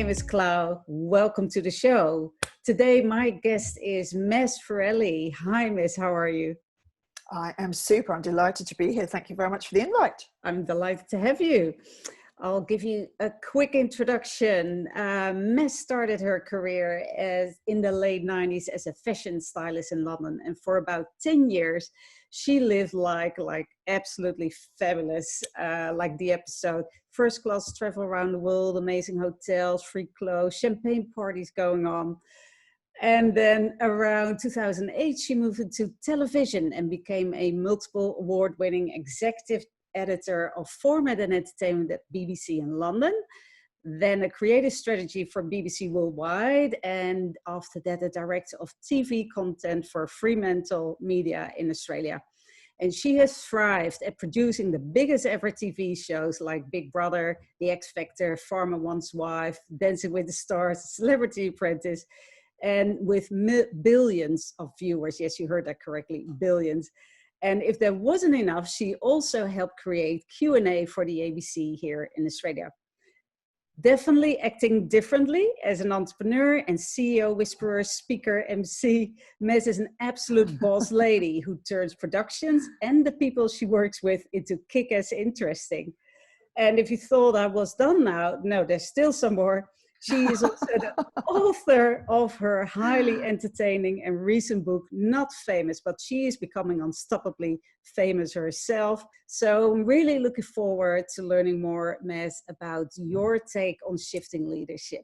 name is Clau. Welcome to the show. Today, my guest is Maz Farrelly. Hi, Miss. How are you? I am super. I'm delighted to be here. Thank you very much for the invite. I'm delighted to have you. I'll give you a quick introduction. Maz started her career in the late 90s as a fashion stylist in London. And for about 10 years, she lived like absolutely fabulous, like the episode. First class travel around the world, amazing hotels, free clothes, champagne parties going on. And then around 2008, she moved into television and became a multiple award-winning executive editor of format and entertainment at BBC in London, then a creative strategy for BBC Worldwide, and after that, a director of TV content for Fremantle Media in Australia. And she has thrived at producing the biggest ever TV shows like Big Brother, The X Factor, Farmer One's Wife, Dancing with the Stars, Celebrity Apprentice, and with billions of viewers. Yes, you heard that correctly, billions. And if that wasn't enough, she also helped create Q&A for the ABC here in Australia. Definitely acting differently as an entrepreneur and CEO, whisperer, speaker, MC. Maz is an absolute boss lady who turns productions and the people she works with into kick-ass interesting. And if you thought I was done now, no, there's still some more. She is also the author of her highly entertaining and recent book, Not Famous, but she is becoming unstoppably famous herself. So I'm really looking forward to learning more, Maz, about your take on shifting leadership.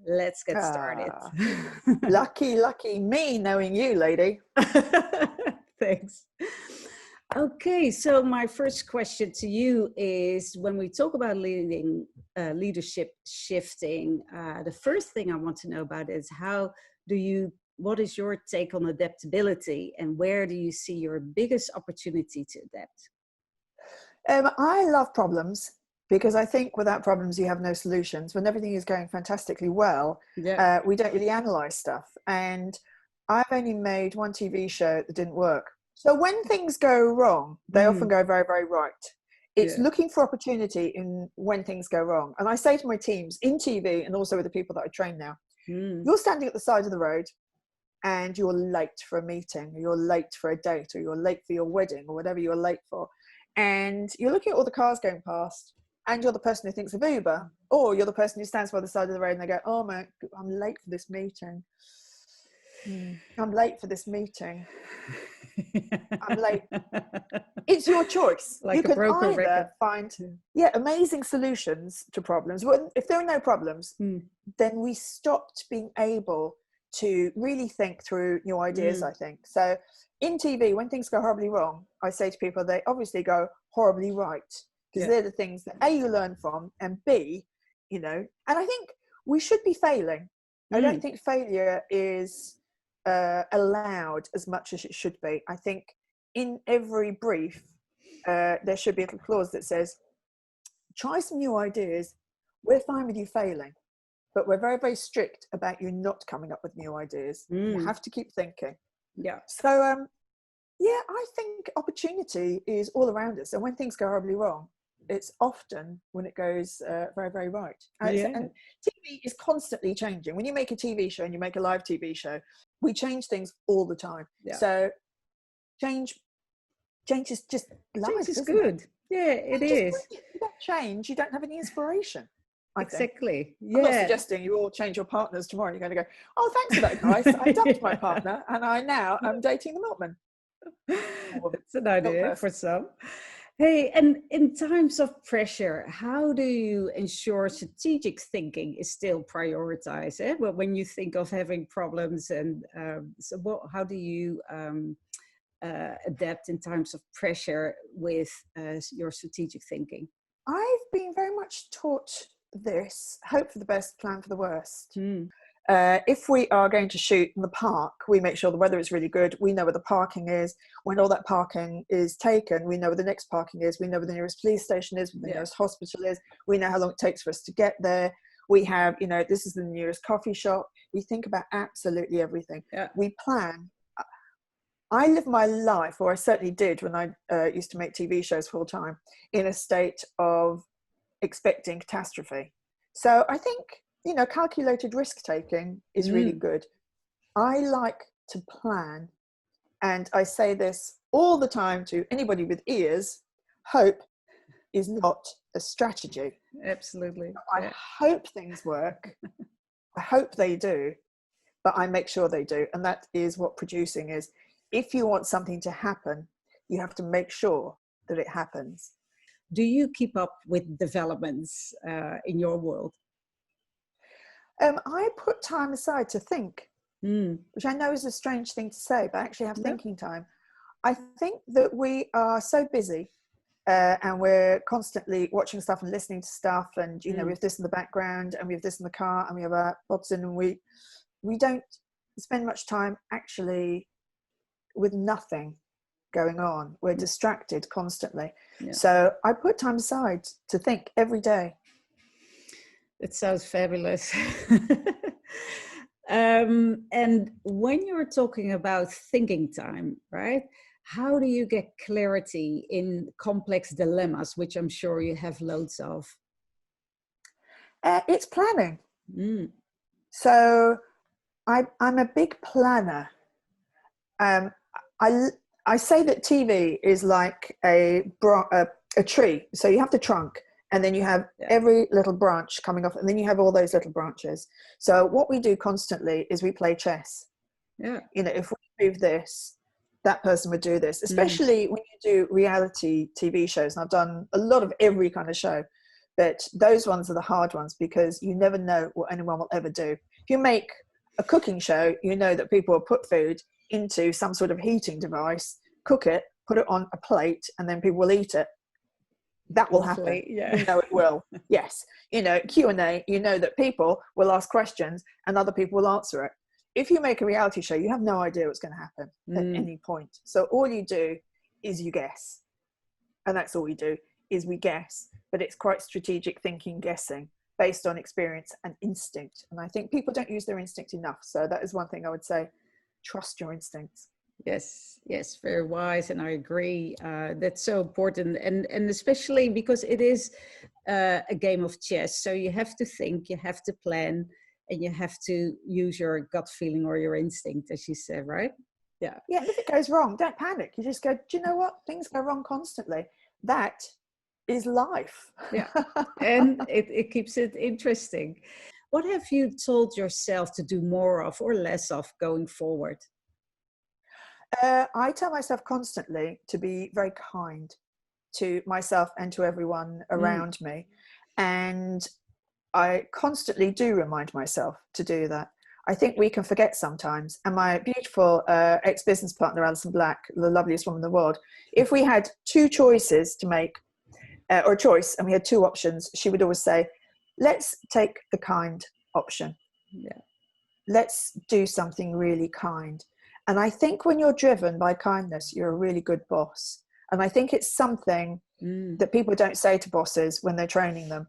Let's get started. Lucky me knowing you, lady. Thanks. Okay, so my first question to you is, when we talk about leadership shifting, the first thing I want to know about is what is your take on adaptability, and where do you see your biggest opportunity to adapt? I love problems, because I think without problems you have no solutions. When everything is going fantastically well, we don't really analyze stuff. And I've only made one TV show that didn't work. So when things go wrong, they often go very, very right. It's looking for opportunity in when things go wrong. And I say to my teams in TV and also with the people that I train now, you're standing at the side of the road and you're late for a meeting, or you're late for a date, or you're late for your wedding, or whatever you're late for. And you're looking at all the cars going past, and you're the person who thinks of Uber, or you're the person who stands by the side of the road and they go, oh my, I'm late for this meeting. I'm late for this meeting. I'm late. It's your choice. Like you can either record. Find amazing solutions to problems. Well, if there are no problems, then we stopped being able to really think through new ideas, I think. So in TV, when things go horribly wrong, I say to people, they obviously go horribly right, because they're the things that A, you learn from, and B, and I think we should be failing. I don't think failure is allowed as much as it should be. I think in every brief there should be a little clause that says, try some new ideas, we're fine with you failing, but we're very, very strict about you not coming up with new ideas. You have to keep thinking. So I think opportunity is all around us, and when things go horribly wrong, it's often when it goes very, very right. And TV is constantly changing. When you make a TV show and you make a live TV show, we change things all the time. So change is just life. Change is good. It is. You don't change, you don't have any inspiration. Exactly. I'm not suggesting you all change your partners tomorrow and you're going to go, oh, thanks for that advice. I dumped my partner and I now am dating the milkman. That's an idea for some. Hey, and in times of pressure, how do you ensure strategic thinking is still prioritized? Well, when you think of having problems, and how do you adapt in times of pressure with your strategic thinking? I've been very much taught this: hope for the best, plan for the worst. If we are going to shoot in the park, we make sure the weather is really good. We know where the parking is. When all that parking is taken, we know where the next parking is. We know where the nearest police station is, where the nearest hospital is. We know how long it takes for us to get there. We have, this is the nearest coffee shop. We think about absolutely everything. We plan. I live my life, or I certainly did when I used to make TV shows full time, in a state of expecting catastrophe. So I think calculated risk taking is really good. I like to plan, and I say this all the time to anybody with ears: hope is not a strategy. Absolutely. I hope things work. I hope they do, but I make sure they do. And that is what producing is. If you want something to happen, you have to make sure that it happens. Do you keep up with developments in your world? I put time aside to think, which I know is a strange thing to say, but I actually have thinking time. I think that we are so busy and we're constantly watching stuff and listening to stuff, and we have this in the background, and we have this in the car, and we have our pods in, and we don't spend much time actually with nothing going on. We're distracted constantly. So I put time aside to think every day. It sounds fabulous. And when you're talking about thinking time, right? How do you get clarity in complex dilemmas, which I'm sure you have loads of? It's planning. So I'm a big planner. I say that TV is like a tree. So you have the trunk, and then you have every little branch coming off, and then you have all those little branches. So what we do constantly is we play chess. If we move this, that person would do this, especially when you do reality TV shows. And I've done a lot of every kind of show, but those ones are the hard ones because you never know what anyone will ever do. If you make a cooking show, you know that people will put food into some sort of heating device, cook it, put it on a plate, and then people will eat it. That will happen. You know it will. Yes. Q&A, you know that people will ask questions and other people will answer it. If you make a reality show, you have no idea what's going to happen at any point. So all you do is you guess. And that's all we do, is we guess. But it's quite strategic thinking, guessing, based on experience and instinct. And I think people don't use their instinct enough. So that is one thing I would say. Trust your instincts. Yes, very wise, and I agree. That's so important, and especially because it is a game of chess. So you have to think, you have to plan, and you have to use your gut feeling or your instinct, as you said, right? Yeah. And if it goes wrong, don't panic. You just go, do you know what? Things go wrong constantly. That is life. And it keeps it interesting. What have you told yourself to do more of or less of going forward? I tell myself constantly to be very kind to myself and to everyone around me. And I constantly do remind myself to do that. I think we can forget sometimes. And my beautiful ex-business partner, Alison Black, the loveliest woman in the world, if we had two choices to make, or a choice, and we had two options, she would always say, let's take the kind option. Let's do something really kind. And I think when you're driven by kindness, you're a really good boss. And I think it's something that people don't say to bosses when they're training them.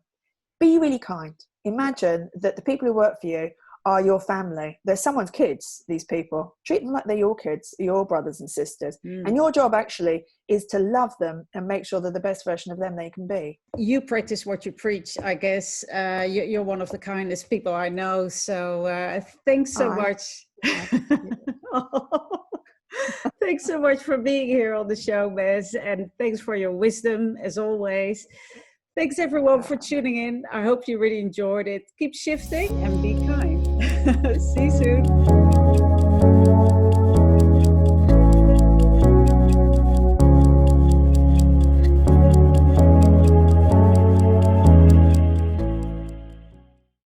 Be really kind. Imagine that the people who work for you are your family. They're someone's kids, these people. Treat them like they're your kids, your brothers and sisters. And your job actually is to love them and make sure they're the best version of them they can be. You practice what you preach, I guess. You're one of the kindest people I know. So thanks so much. Thanks so much for being here on the show, Maz. And thanks for your wisdom, as always. Thanks, everyone, for tuning in. I hope you really enjoyed it. Keep shifting and be kind. See you soon.